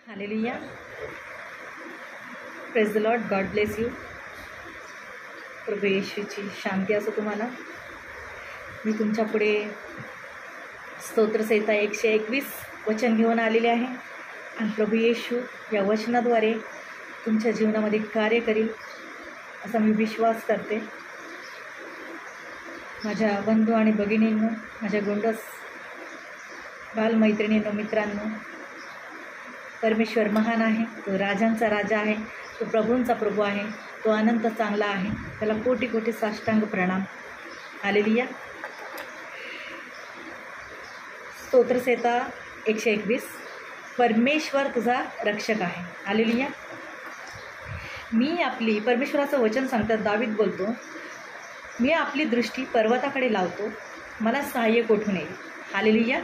Hallelujah. Praise the Lord. God bless you. प्रभू येशूची शांती असो तुम्हाला. मी तुमच्या पुढे स्तोत्रसंहिता 121 वचन घेऊन आलेले आहे आणि प्रभू येशू या वचनाद्वारे तुमच्या जीवनामध्ये कार्य करील असा मी विश्वास करते. माझ्या बंधू आणि भगिनींनो, माझ्या गोंडस बालमैत्रिणींनो, मित्रांनो, परमेश्वर महान आहे. तो राजांचा राजा आहे. तो प्रभूंचा प्रभू आहे. तो अनंत चांगला आहे. त्याला कोटी कोटी साष्टांग प्रणाम. हालेलुया. स्तोत्रसंहिता 121. परमेश्वर तुझा रक्षक आहे. हालेलुया. परमेश्वराचं वचन सांगतात, दावीद बोलतो, मी आपली दृष्टी पर्वताकडे लावतो, मला सहाय्य कोठून येईल. हालेलुया.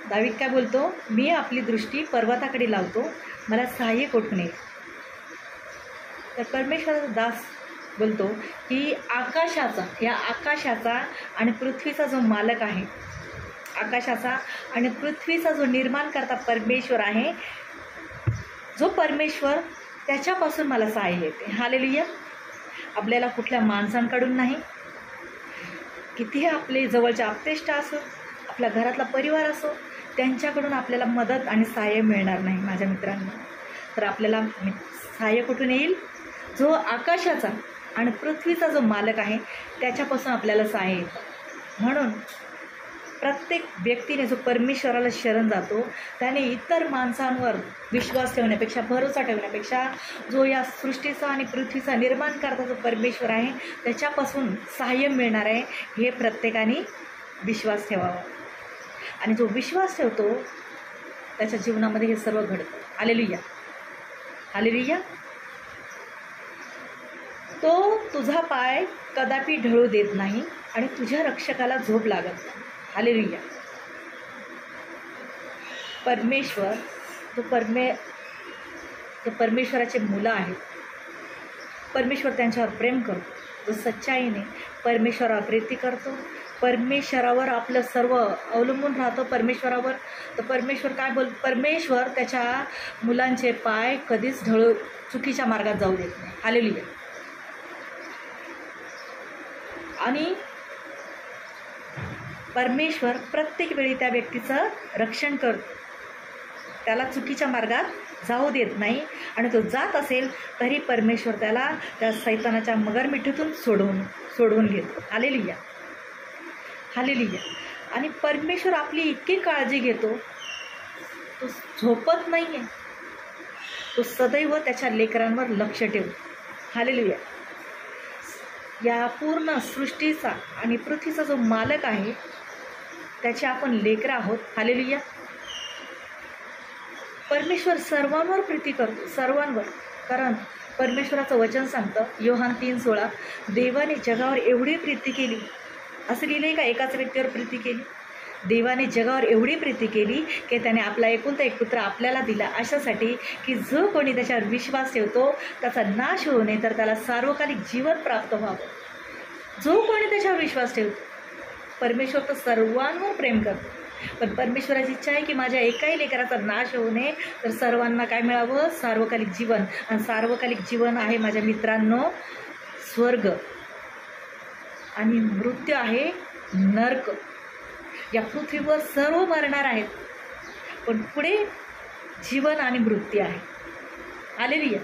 दावीद काय बोलतो? मी आपली दृष्टी पर्वताकडे लावतो, मला सहाय्य कोठून येईल. तर परमेश्वराचा दास बोलतो की आकाशाचा आणि पृथ्वीचा जो मालक आहे, आकाशाचा आणि पृथ्वीचा जो निर्माण करता परमेश्वर आहे, जो परमेश्वर त्याच्यापासून मला सहाय्य येते. हालेलुया. आपल्याला कुठल्या माणसांकडून नाही, कितीही आपले जवळचे आप्तेष्ट असो, आपल्या घरातला परिवार असो, त्यांच्याकडून आपल्याला मदत आणि सहाय्य मिळणार नाही माझ्या मित्रांनो. तर आपल्याला सहाय्य कुठून येईल? जो आकाशाचा आणि पृथ्वीचा जो मालक आहे त्याच्यापासून आपल्याला सहाय्य येतं. म्हणून प्रत्येक व्यक्तीने जो परमेश्वराला शरण जातो त्याने इतर माणसांवर विश्वास ठेवण्यापेक्षा, भरोसा ठेवण्यापेक्षा, जो या सृष्टीचा आणि पृथ्वीचा निर्माण करता जो परमेश्वर आहे त्याच्यापासून सहाय्य मिळणार आहे हे प्रत्येकाने विश्वास ठेवावा. आणि जो विश्वास ठेवतो त्याच्या जीवनामध्ये हे सर्व घडतं. हालेलुया. हालेलुया. तो तुझा पाय कदापि ढळू देत नाही आणि तुझ्या रक्षकाला झोप लागत नाही. हालेलुया. परमेश्वर जो परमेश्वराचे मुलं आहेत, परमेश्वर त्यांच्यावर प्रेम करतो. जो सच्चाईने परमेश्वरावर प्रीती करतो, परमेश्वरावर आपलं सर्व अवलंबून राहतो परमेश्वरावर, तर परमेश्वर काय परमेश्वर त्याच्या मुलांचे पाय कधीच चुकीच्या मार्गात जाऊ देत नाही. हालेलुया. आणि परमेश्वर प्रत्येक वेळी त्या व्यक्तीचं रक्षण करतो, त्याला चुकीच्या मार्गात जाऊ देत नाही. आणि तो जात असेल तरी परमेश्वर त्याला त्या सैतानाच्या मगरमिठीतून सोडवून घेतो. हालेलुया. हालेलुया. आणि परमेश्वर आपली इतकी काळजी घेतो, तो झोपत नाही आहे, तो सदैव त्याच्या लेकरांवर लक्ष ठेवतो. हालेलुया. या पूर्ण सृष्टीचा आणि पृथ्वीचा जो मालक आहे त्याचे आपण लेकरं आहोत. हालेलुया. परमेश्वर सर्वांवर प्रीती करतो, सर्वांवर. कारण परमेश्वराचं वचन सांगतं, योहान 3:16, देवाने जगावर एवढी प्रीती केली. असं लिहिलं आहे का एकाच व्यक्तीवर प्रीती केली? देवाने जगावर एवढी प्रीती केली की त्याने आपला एकुलता एक पुत्र आपल्याला दिला, अशासाठी की जो कोणी त्याच्यावर विश्वास ठेवतो त्याचा नाश होऊ नये, तर त्याला सार्वकालिक जीवन प्राप्त व्हावं. जो कोणी त्याच्यावर विश्वास ठेवतो, परमेश्वर तर सर्वांवर प्रेम करतो, पण परमेश्वराची इच्छा आहे की माझ्या एकाही लेकराचा नाश होऊ नये, तर सर्वांना काय मिळावं? सार्वकालिक जीवन. आणि सार्वकालिक जीवन आहे माझ्या मित्रांनो स्वर्ग, आणि मृत्यू आहे नरक. या पृथ्वीवर सर्व मरणार आहेत, पण पुढे जीवन आणि मृत्यू आहे. हालेलुया.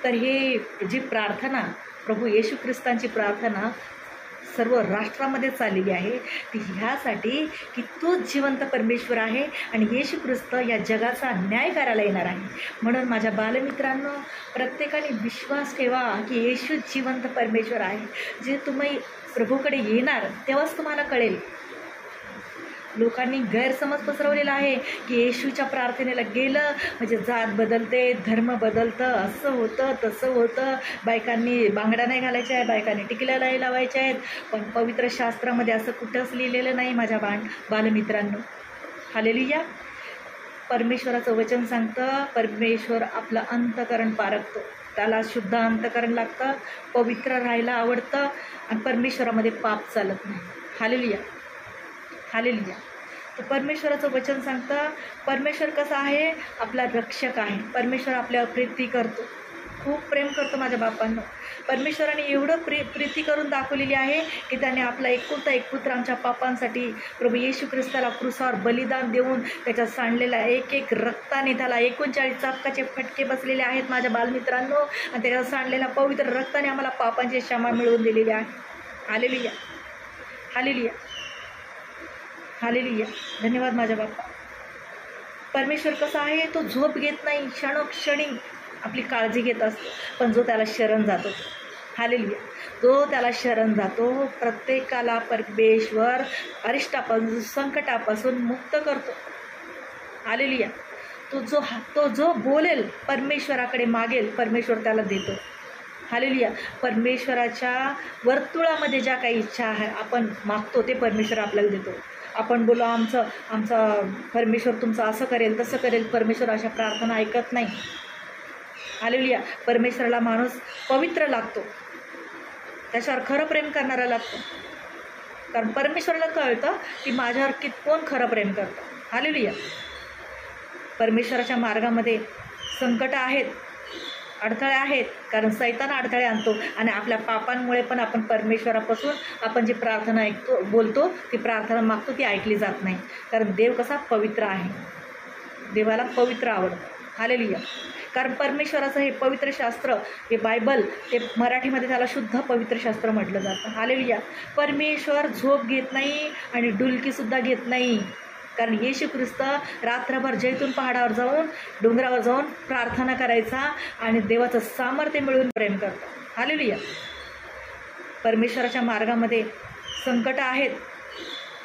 तर हे जी प्रार्थना, प्रभू येशू ख्रिस्तांची प्रार्थना सर्व राष्ट्रामध्ये चाललेली आहे, ती ह्यासाठी की तोच जिवंत परमेश्वर आहे आणि येशू ख्रिस्त या जगाचा न्याय करायला येणार आहे. म्हणून माझ्या बालमित्रांनो, प्रत्येकाने विश्वास ठेवा की येशू जिवंत परमेश्वर आहे. जे तुम्ही प्रभूकडे येणार तेव्हाच तुम्हाला कळेल. लोकांनी गैरसमज पसरवलेला आहे की येशूच्या प्रार्थनेला गेलं म्हणजे जात बदलते, धर्म बदलतं, असं होतं तसं होतं, बायकांनी बांगड्या नाही घालायच्या आहे, बायकांनी टिकल्या नाही लावायच्या आहेत. पण पवित्र शास्त्रामध्ये असं कुठंच लिहिलेलं नाही माझ्या बालमित्रांनो. हालेलुया. परमेश्वराचं वचन सांगतं, परमेश्वर आपलं अंतःकरण पारखतो, त्याला शुद्ध अंतःकरण लागतं, पवित्र राहायला आवडतं आणि परमेश्वरामध्ये पाप चालत नाही. हालेलुया. हालेलुया. तर परमेश्वराचं वचन सांगतं परमेश्वर कसा आहे, आपला रक्षक आहे. परमेश्वर आपल्यावर प्रीती करतो, खूप प्रेम करतो माझ्या बापांना. परमेश्वराने एवढं प्रीती करून दाखवलेली आहे की त्याने आपला एकुलता एक पुत्र आमच्या पापांसाठी प्रभू येशू ख्रिस्ताला क्रूसावर बलिदान देऊन त्याच्या सांडलेल्या एक एक रक्ताने, त्याला 39 चापकाचे फटके बसलेले आहेत माझ्या बालमित्रांनो, आणि त्याच्या सांडलेल्या पवित्र रक्ताने आम्हाला पापांची क्षमा मिळवून दिलेली आहे. Hallelujah, hallelujah, hallelujah. धन्यवाद माझ्या बाप्पा. परमेश्वर कसा आहे, तो झोप घेत नाही, क्षणोक्षणी आपली काळजी घेत असतो. पण जो त्याला शरण जातो, हालेलुया, जो त्याला शरण जातो प्रत्येकाला परमेश्वर अरिष्टापासून, संकटापासून मुक्त करतो. हालेलुया. तो जो बोलेल, परमेश्वराकडे मागेल, परमेश्वर त्याला देतो. हालेलुया. परमेश्वराच्या वर्तुळामध्ये ज्या काही इच्छा आहे आपण मागतो ते परमेश्वर आपल्याला देतो. आपण बोलो आमचा परमेश्वर तुमचं असं करेल तसं करेल, परमेश्वर अशा प्रार्थना ऐकत नाही. हालेलुया. परमेश्वराला माणूस पवित्र लागतो, त्याच्यावर खरं प्रेम करणारा लागतो. कारण परमेश्वराला कळतं की माझ्यावर कोण खरं प्रेम करतं. हालेलुया. परमेश्वराच्या मार्गामध्ये संकट आहेत, अडथळे आहेत, कारण सैतान अडथळे आणतो. आणि आपल्या पापांमुळे पण आपण परमेश्वरापासून आपण जी प्रार्थना बोलतो, ती प्रार्थना मागतो, ती ऐकली जात नाही. कारण देव कसा पवित्र आहे, देवाला पवित्र आवडतं. हालेलुया. कारण परमेश्वराचं हे पवित्र शास्त्र, हे बायबल, ते मराठीमध्ये त्याला शुद्ध पवित्र शास्त्र म्हटलं जातं. हालेलुया. परमेश्वर झोप घेत नाही आणि डुलकीसुद्धा घेत नाही. कारण येशू ख्रिस्त रात्रभर जैतून पहाडावर जाऊन, डोंगरावर जाऊन प्रार्थना करायचा आणि देवाचं सामर्थ्य मिळवून प्रेम करतो. हालेलुया. परमेश्वराच्या मार्गामध्ये संकट आहेत,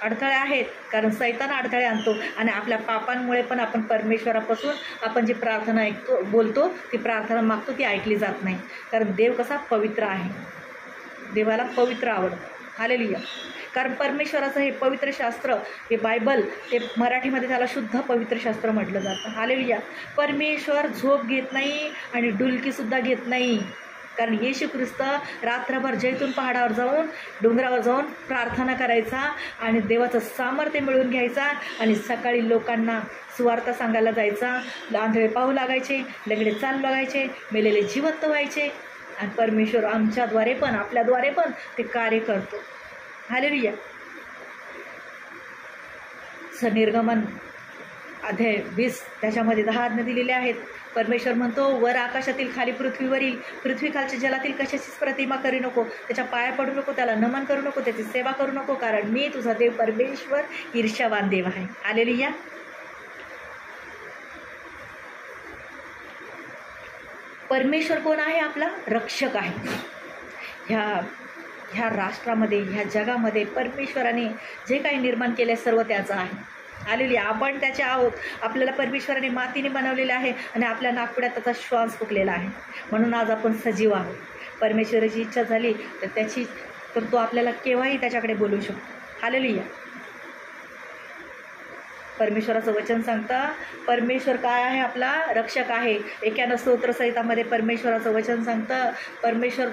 अडथळे आहेत, कारण सैतान अडथळे आणतो. आणि आपल्या पापांमुळे पण आपण परमेश्वरापासून आपण जी प्रार्थना बोलतो, ती प्रार्थना मागतो, ती ऐकली जात नाही. कारण देव कसा पवित्र आहे, देवाला पवित्र आवडतं. हालेलुया. कारण परमेश्वराचं हे पवित्र शास्त्र, हे बायबल, ते मराठीमध्ये त्याला शुद्ध पवित्र शास्त्र म्हटलं जातं. हालेलुया. परमेश्वर झोप घेत नाही आणि डुलकीसुद्धा घेत नाही. कारण येशू ख्रिस्त रात्रभर जैतून पहाडावर जाऊन, डोंगरावर जाऊन प्रार्थना करायचा आणि देवाचं सामर्थ्य मिळवून घ्यायचा. आणि सकाळी लोकांना सुवार्ता सांगायला जायचा. आंधळे पाहू लागायचे, लंगडे चालू लागायचे, मेलेले जिवंत व्हायचे. आणि परमेश्वर आमच्याद्वारे पण, आपल्याद्वारे पण ते कार्य करतो. हालेलुया. निर्गमन अध्याय 20 त्याच्यामध्ये 10 आज्ञा दिलेल्या आहेत. परमेश्वर म्हणतो, वर आकाशातील खाली पृथ्वीवरील, पृथ्वी खालच्या जलातील कशाचीच प्रतिमा करू नको, त्याच्या पाया पडू नको, त्याला नमन करू नको, त्याची सेवा करू नको, कारण मी तुझा देव परमेश्वर ईर्ष्यावान देव आहे. हालेलुया. परमेश्वर कोण आहे? आपला रक्षक आहे. ह्या राष्ट्रामध्ये, ह्या जगामध्ये परमेश्वराने जे काही निर्माण केले सर्व त्याचं आहे. हालेलुया. आपण त्याचे आहोत. आपल्याला परमेश्वराने मातीने बनवलेले आहे आणि आपल्या नाकपुड्यात त्याचा श्वास फुकलेला आहे. म्हणून आज आपण सजीव आहोत. परमेश्वराची इच्छा झाली तर तो आपल्याला केव्हाही त्याच्याकडे बोलवू शकतो. हालेलुया. परमेश्वराचं वचन सांगता परमेश्वर काय आहे? आपला रक्षक आहे. 91 स्तोत्रसहितामध्ये परमेश्वराचं वचन सांगतं, परमेश्वर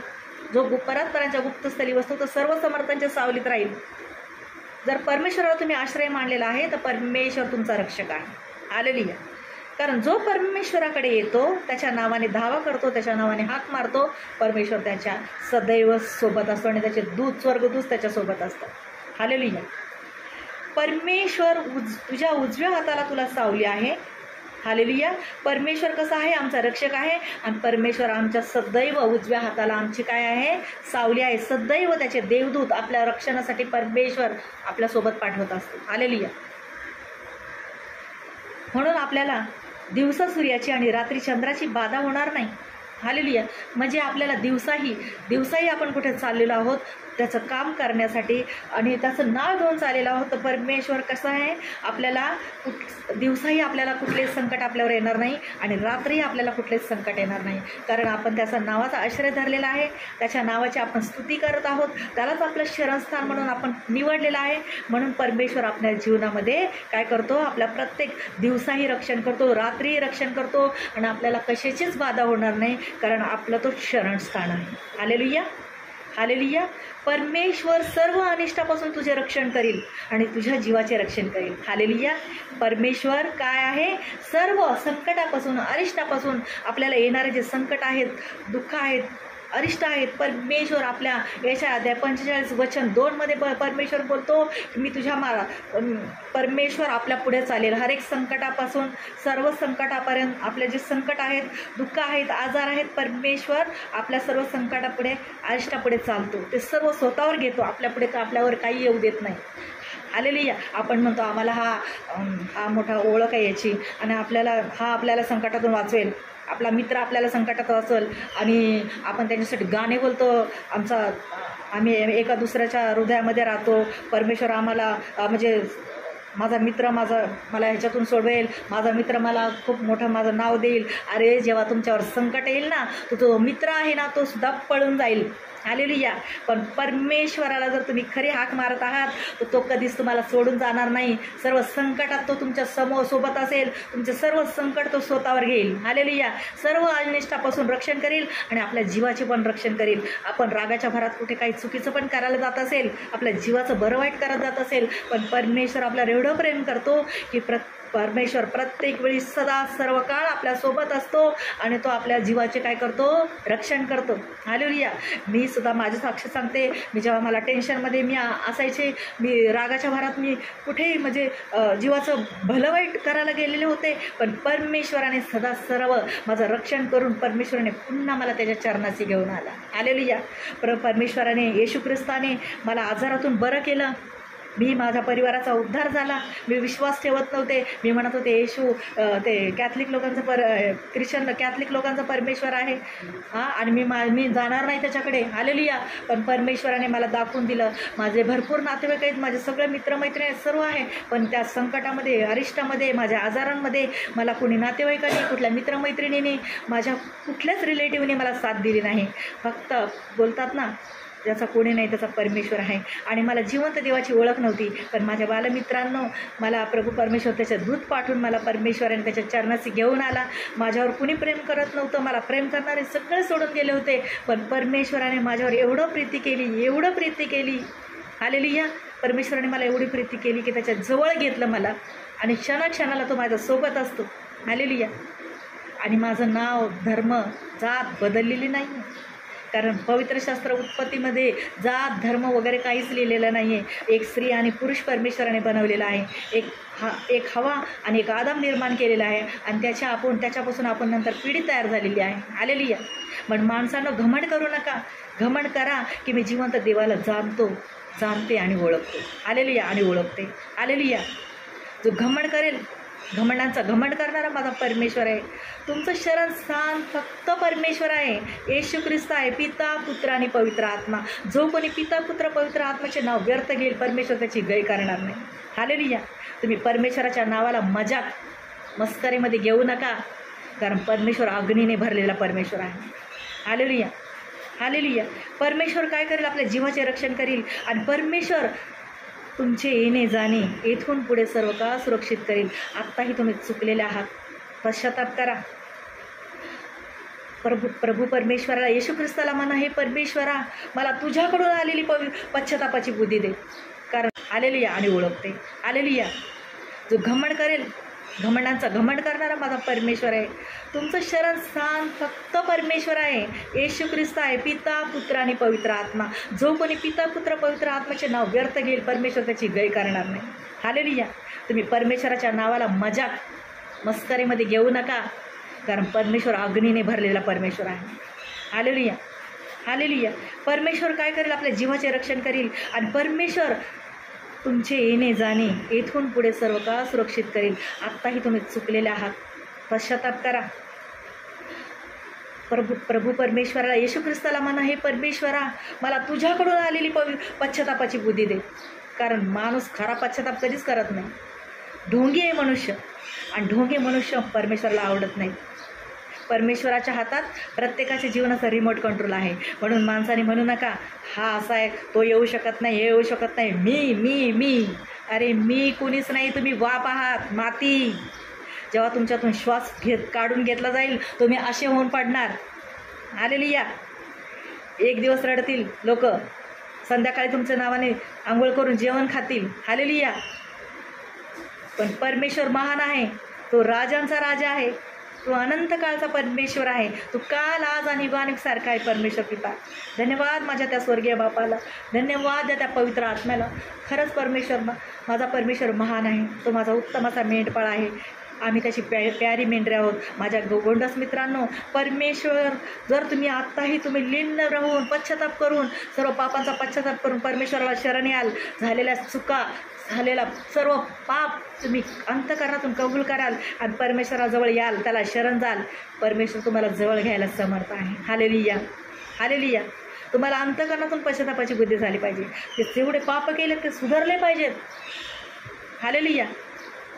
जो परात्परांच्या गुप्तस्थली वस्तू तर सर्व समर्थांच्या सावलीत राहील. जर परमेश्वराला तुम्ही आश्रय मानलेला आहे तर परमेश्वर तुमचा रक्षक आहे. हालेलुया. कारण जो परमेश्वराकडे येतो, त्याच्या नावाने धावा करतो, त्याच्या नावाने हाक मारतो, परमेश्वर त्याच्या सदैव सोबत असतो आणि त्याचे दूत, स्वर्गदूत त्याच्यासोबत असतात. हालेलुया. परमेश्वर तुझ्या उजव्या हाताला तुला सावली आहे. हालेलुया. परमेश्वर कसा आहे? आमचा रक्षक आहे. आणि परमेश्वर आमच्या सदैव उजव्या हाताला आमची काय आहे? सावली आहे. सदैव त्याचे देवदूत आपल्या रक्षणासाठी परमेश्वर आपल्यासोबत पाठवत असतो. हालेलुया. म्हणून आपल्याला दिवसा सूर्याची आणि रात्री चंद्राची बाधा होणार नाही. हालेलुया. म्हणजे आपल्याला दिवसाही आपण कुठे चाललेलो आहोत त्याचं काम करण्यासाठी आणि त्याचं नाव घेऊन चाललेलं आहोत, तर परमेश्वर कसं आहे? आपल्याला दिवसाही आपल्याला कुठलेच संकट आपल्यावर येणार नाही आणि रात्रीही आपल्याला कुठलेच संकट येणार नाही. कारण आपण त्याचा नावाचा आश्रय धरलेला आहे, त्याच्या नावाची आपण स्तुती करत आहोत, त्यालाच आपलं शरणस्थान म्हणून आपण निवडलेलं आहे. म्हणून परमेश्वर आपल्या जीवनामध्ये काय करतो? आपल्या प्रत्येक दिवसाही रक्षण करतो, रात्रीही रक्षण करतो आणि आपल्याला कशाचीच बाधा होणार नाही, कारण आपलं तो शरणस्थान आहे. हालेलुया. हालेलुया. परमेश्वर सर्व अनिष्टापासून तुझे रक्षण करील आणि तुझ्या जीवाचे रक्षण करील. हालेलुया. परमेश्वर काय आहे, सर्व संकटापासून अनिष्टापासून आपल्याला येणारे जे संकट आहेत, दुःख आहेत, अरिष्ट आहेत, परमेश्वर आपल्या यशाया 45:2 परमेश्वर बोलतो की मी तुझ्या परमेश्वर आपल्या पुढे चालेल. हर एक संकटापासून सर्व संकटापर्यंत आपले जे संकट आहेत, दुःख आहेत, आजार आहेत, परमेश्वर आपल्या सर्व संकटापुढे अरिष्टापुढे चालतो. ते सर्व स्वतःवर घेतो, आपल्यावर काही येऊ देत नाही. हालेलुया. आपण म्हणतो आम्हाला हा मोठा ओळख आहे याची आणि आपल्याला संकटातून वाचवेल, आपला मित्र आपल्याला संकटात वाचवेल आणि आपण त्यांच्यासाठी गाणे बोलतो. आम्ही एका दुसऱ्याच्या हृदयामध्ये राहतो. परमेश्वर आम्हाला म्हणजे माझा मित्र मला ह्याच्यातून सोडवेल, माझा मित्र मला खूप मोठं माझं नाव देईल. अरे जेव्हा तुमच्यावर संकट येईल ना, तो मित्र आहे ना, तो सुद्धा पळून जाईल. हालेलुया. पण परमेश्वराला जर तुम्ही खरी हाक मारत आहात तर तो कधीच तुम्हाला सोडून जाणार नाही. सर्व संकटात तो तुमच्या सोबत असेल. तुमचे सर्व संकट तो स्वतःवर घेईल. हालेलुया. सर्व अनिष्टापासून रक्षण करील आणि आपल्या जीवाचे पण रक्षण करील. आपण रागाच्या भरात कुठे काही चुकीचं पण करायला जात असेल, आपल्या जीवाचं बरं वाईट करत जात असेल, पण परमेश्वर आपल्याला एवढं प्रेम करतो की परमेश्वर प्रत्येक वेळी सदा सर्व काळ आपल्यासोबत असतो आणि तो आपल्या जीवाचे काय करतो, रक्षण करतो. हालेलुया. मी सुद्धा माझी साक्ष सांगते, मी जेव्हा मला टेन्शनमध्ये मी असायचे, मी रागाच्या भरात मी कुठेही म्हणजे जीवाचं भलं वाईट करायला गेलेले होते, पण परमेश्वराने सदा सर्व माझं रक्षण करून परमेश्वराने पुन्हा मला त्याच्या चरणाशी घेऊन आला. हालेलुया. परमेश्वराने येशू ख्रिस्ताने मला आजारातून बरं केलं. मी माझ्या परिवाराचा उद्धार झाला. मी विश्वास ठेवत नव्हते. मी म्हणत होते येशू ते कॅथलिक लोकांचा परमेश्वर आहे आणि मी जाणार नाही त्याच्याकडे. हालेलुया. पण परमेश्वराने मला दाखवून दिलं. माझे भरपूर नातेवाईक आहेत, माझे सगळे मित्रमैत्रिणी आहेत, सर्व आहे, पण त्या संकटामध्ये, अरिष्टामध्ये, माझ्या आजारांमध्ये मला कोणी नातेवाईकांनी, कुठल्या मित्रमैत्रिणींनी, माझ्या कुठल्याच रिलेटिव्हने मला साथ दिली नाही. फक्त बोलतात ना, ज्याचा कोणी नाही त्याचा परमेश्वर आहे. आणि मला जिवंत देवाची ओळख नव्हती, पण माझ्या बालमित्रांनो मला प्रभू परमेश्वर त्याच्या दूत पाठवून मला परमेश्वराने त्याच्या चरणाशी घेऊन आला. माझ्यावर कुणी प्रेम करत नव्हतं, मला प्रेम करणारे सगळे सोडून गेले होते, पण परमेश्वराने माझ्यावर एवढं प्रीती केली. हालेलुया. परमेश्वराने मला एवढी प्रीती केली की त्याच्या जवळ घेतलं मला आणि क्षणाक्षणाला तो माझ्यासोबत असतो. हालेलुया. आणि माझं नाव, धर्म, जात बदललेली नाही, कारण पवित्र शास्त्र उत्पत्तीमध्ये जात, धर्म वगैरे काहीच लिहिलेलं नाही आहे. एक स्त्री आणि पुरुष परमेश्वराने बनवलेला आहे. एक हवा आणि एक आदम निर्माण केलेला आहे आणि त्याच्यापासून आपण नंतर पिढी तयार झालेली आहे. हालेलुया. पण माणसानं घमंड करू नका. घमंड करा की मी जिवंत देवाला जाणते आणि ओळखतो. हालेलुया. आणि ओळखते. हालेलुया. जो घमंड करेल, घमंडांचा घमंड करणारा माझा परमेश्वर आहे. तुमचं शरण स्थान फक्त परमेश्वर आहे. येशू ख्रिस्त आहे, पिता, पुत्र आणि पवित्र आत्मा. जो कोणी पिता, पुत्र, पवित्र आत्म्याचे नाव व्यर्थ घेईल, परमेश्वर त्याची गय करणार नाही. हालेलुया. तुम्ही परमेश्वराच्या नावाला मस्करीमध्ये घेऊ नका, कारण परमेश्वर अग्नीने भरलेला परमेश्वर आहे. हालेलुया. हालेलुया. परमेश्वर काय करेल, आपल्या जीवाचे रक्षण करील आणि परमेश्वर तुमचे येणे जाणे येथून पुढे सर्व काळ सुरक्षित करेल. आत्ताही तुम्ही चुकलेले आहात, पश्चाताप करा. प्रभू परमेश्वराला, येशू ख्रिस्ताला म्हणा, हे परमेश्वरा, मला तुझ्याकडून आलेली पश्चातापाची बुद्धी दे, कारण हालेलुया आणि ओळखते. हालेलुया. जो घमंड करेल, घमंडांचा घमंड करणारा माझा परमेश्वर आहे. तुमचं शरण स्थान फक्त परमेश्वर आहे. येशू ख्रिस्त आहे, पिता, पुत्र आणि पवित्र आत्मा. जो कोणी पिता, पुत्र, पवित्र आत्म्याचे नाव व्यर्थ घेईल, परमेश्वर त्याची गय करणार नाही. हालेलुया. तुम्ही परमेश्वराच्या नावाला मस्करीमध्ये घेऊ नका, कारण परमेश्वर अग्नीने भरलेला परमेश्वर आहे. हालेलुया. हालेलुया. परमेश्वर काय करेल, आपल्या जीवाचे रक्षण करील आणि परमेश्वर तुमचे येणे जाणे येथून पुढे सर्व काळ सुरक्षित करेल. आत्ताही तुम्ही चुकलेले आहात, पश्चाताप करा. प्रभू परमेश्वराला, येशू ख्रिस्ताला म्हणा, हे परमेश्वरा, मला तुझ्याकडून आलेली पश्चातापाची बुद्धी दे, कारण माणूस खरा पश्चाताप कधीच करत नाही. ढोंगी आहे मनुष्य आणि ढोंगी मनुष्य परमेश्वराला आवडत नाही. परमेश्वराच्या हातात प्रत्येकाच्या जीवनाचा रिमोट कंट्रोल आहे. म्हणून माणसाने म्हणू नका, हा असा आहे, तो येऊ शकत नाही, हे येऊ शकत नाही, मी. अरे मी कोणीच नाही, तुम्ही वाप आहात, माती. जेव्हा तुमच्यातून श्वास काढून घेतला जाईल, तुम्ही असे होऊन पडणार. हालेलुया. एक दिवस रडतील लोक, संध्याकाळी तुमच्या नावाने आंघोळ करून जेवण खातील, हालेलुया. पण परमेश्वर महान आहे, तो राजांचा राजा आहे, तो अनंत काळचा परमेश्वर आहे, तो काल आज आणि युगानिक सारखा आहे परमेश्वर पिता. धन्यवाद माझ्या त्या स्वर्गीय बापाला, धन्यवाद त्या पवित्र आत्म्याला. खरंच परमेश्वर माझा परमेश्वर महान आहे, तो माझा उत्तम असा मेंढपाळ आहे. आम्ही त्याची प्यारी मेंढरे आहोत. माझ्या गोंडस मित्रांनो, परमेश्वर जर तुम्ही आत्ताही तुम्ही लीन राहून पश्चाताप करून सर्व पापांचा पश्चाताप करून परमेश्वराला शरण याल, झालेल्या चुका झालेला सर्व पाप तुम्ही अंतःकरणातून कबूल कराल आणि परमेश्वराजवळ याल, त्याला शरण जाल, परमेश्वर तुम्हाला जवळ घ्यायला समर्थ आहे. Hallelujah, hallelujah. तुम्हाला अंतःकरणातून पश्चातापाची बुद्धी झाली पाहिजे. ते जेवढे पाप केले ते सुधारले पाहिजेत. हालेलुया.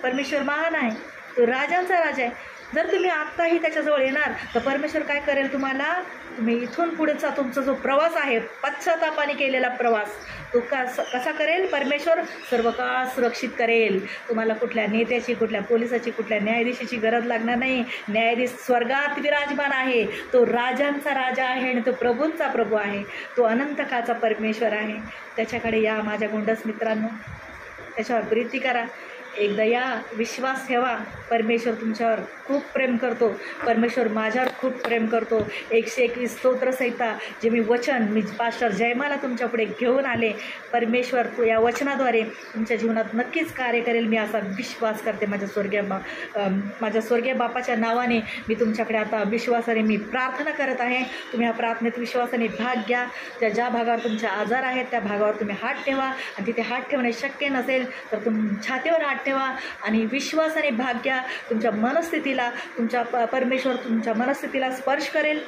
परमेश्वर महान आहे, तो राजांचा राजा आहे. जर तुम्ही आत्ताही त्याच्याजवळ येणार तर परमेश्वर काय करेल तुम्हाला, तुम्ही इथून पुढेचा तुमचा जो प्रवास आहे पश्चातापाने केलेला प्रवास, तो कसा करेल परमेश्वर, सर्व काळ सुरक्षित करेल. तुम्हाला कुठल्या नेत्याची, कुठल्या पोलिसाची, कुठल्या न्यायाधीशाची गरज लागणार नाही. न्यायाधीश स्वर्गात विराजमान आहे, तो राजांचा राजा आहे आणि तो प्रभूंचा प्रभू आहे, तो अनंत काळचा परमेश्वर आहे. त्याच्याकडे या माझ्या गोंडस मित्रांनो, त्याच्यावर प्रीती करा, एकदा या, विश्वास ठेवा. परमेश्वर तुमच्यावर खूप प्रेम करतो, परमेश्वर माझ्यावर खूप प्रेम करतो. 121 स्तोत्रसहिता जे मी पास्टर जयमाला तुमच्या पुढे घेऊन आले, परमेश्वर तो या वचनाद्वारे तुमच्या जीवनात नक्कीच कार्य करेल, मी असा विश्वास करते. माझ्या स्वर्गीय बापाच्या नावाने मी तुमच्याकडे आता विश्वासाने मी प्रार्थना करत आहे. तुम्ही ह्या प्रार्थनेत विश्वासाने भाग घ्या. ज्या भागावर तुमचे आजार आहेत त्या भागावर तुम्ही हात ठेवा, आणि तिथे हात ठेवणे शक्य नसेल तर छातीवर हात ठेवा आणि विश्वासाने भाग घ्या. तुमच्या मनस्थितीला परमेश्वर तुमच्या मनस्थितीला स्पर्श करेल.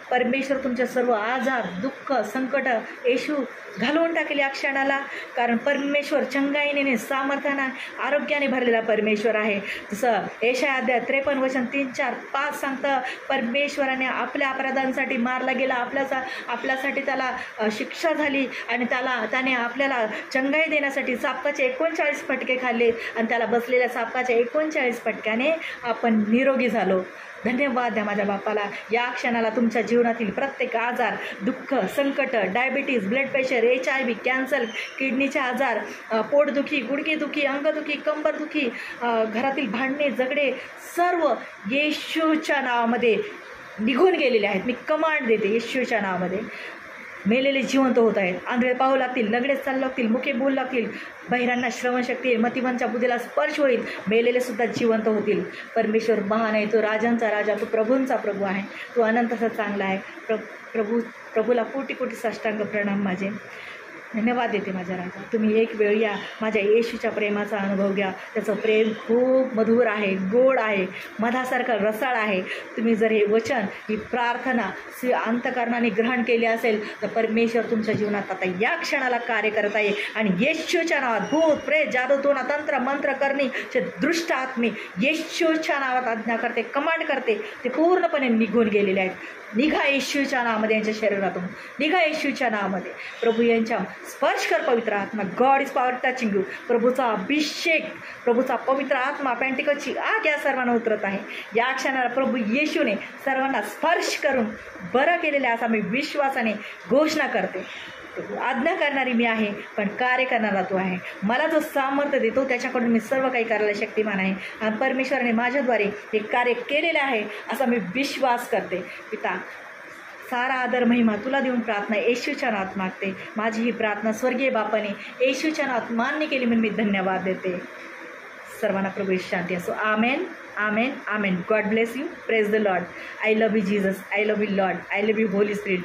परमेश्वर तुमच्या सर्व आजार, दुःख, संकट येशू घालवून टाकेल या क्षणाला. कारण परमेश्वर चंगाईने, सामर्थ्याने, आरोग्याने भरलेला परमेश्वर आहे. जसं यशाया अध्याय 53 वचन 3, 4, 5 सांगतं, परमेश्वराने आपल्या अपराधांसाठी मारला गेला, आपल्यासाठी त्याला शिक्षा झाली आणि त्याने आपल्याला चंगाई देण्यासाठी सापाचे 39 फटके खाल्ले आणि त्याला बसलेल्या सापाच्या 39 फटक्याने आपण निरोगी झालो. धन्यवाद द्या माझ्या बापाला. या क्षणाला तुमच्या जीवनातील प्रत्येक आजार, दुःख, संकट, diabetes, blood pressure, HIV, cancer, किडनीचे आजार, पोटदुखी, गुडघेदुखी, अंगदुखी, कंबरदुखी, घरातील भांडणे, झगडे सर्व येशूच्या नावामध्ये निघून गेलेले आहेत. मी कमांड देते येशूच्या नावामध्ये. मेलेले जिवंत होत आहेत, आंधळे पाहू लागतील, लंगडे चालू लागतील, मुके बोलू लागतील, बहिरांना श्रवणशक्ती येईल, मतिमंच्या बुद्धीला स्पर्श होईल, मेलेले सुद्धा जिवंत होतील. परमेश्वर महान आहे, तो राजांचा राजा, तो प्रभूंचा प्रभू आहे, तो अनंतसा चांगला आहे. प्रभूला कोटी कोटी साष्टांग प्रणाम माझे. धन्यवाद देते माझ्या राजा. तुम्ही एक वेळ या, माझ्या येशूच्या प्रेमाचा अनुभव घ्या. त्याचं प्रेम खूप मधुर आहे, गोड आहे, मधासारखं रसाळ आहे. तुम्ही जर हे वचन, ही प्रार्थना अंतःकरणाने ग्रहण केली असेल तर परमेश्वर तुमच्या जीवनात आता या क्षणाला कार्य करत आहे. आणि येशूच्या नावात भूत, प्रेत, जादू, टोना, तंत्र, मंत्र करण्याचे दृष्ट आत्मे येशूच्या नावात आज्ञा करते, कमांड करते, ते पूर्णपणे निघून गेलेले आहेत. निघा येशूच्या नावामध्ये, यांच्या शरीरातून निघा येशूच्या नावामध्ये. प्रभू यांच्या स्पर्श कर पवित्र आत्मा. God is power touching you. प्रभूचा अभिषेक, प्रभूचा पवित्र आत्मा, पेंटिकॉस्टची आग या सर्वांना उतरत आहे. या क्षणाला प्रभू येशूने सर्वांना स्पर्श करून बरं केलेलं आहे असा मी विश्वासाने घोषणा करते. आज्ञा करणारी मी आहे, पण कार्य करणारा तो आहे. मला जो सामर्थ्य देतो त्याच्याकडून मी सर्व काही करायला शक्तिमान आहे आणि परमेश्वराने माझ्याद्वारे हे कार्य केलेले आहे असा मी विश्वास करते. पिता, सारा आदर महिमा तुला देऊन प्रार्थना येशूच्या नावात मागते. माझी ही प्रार्थना स्वर्गीय बापाने येशूच्या नावात मान्य केली म्हणून मी धन्यवाद देते. सर्वांना प्रभू शांती असो. Amen, amen, amen. God bless you. Praise the Lord. I love you Jesus. I love you Lord. I love you Holy spirit.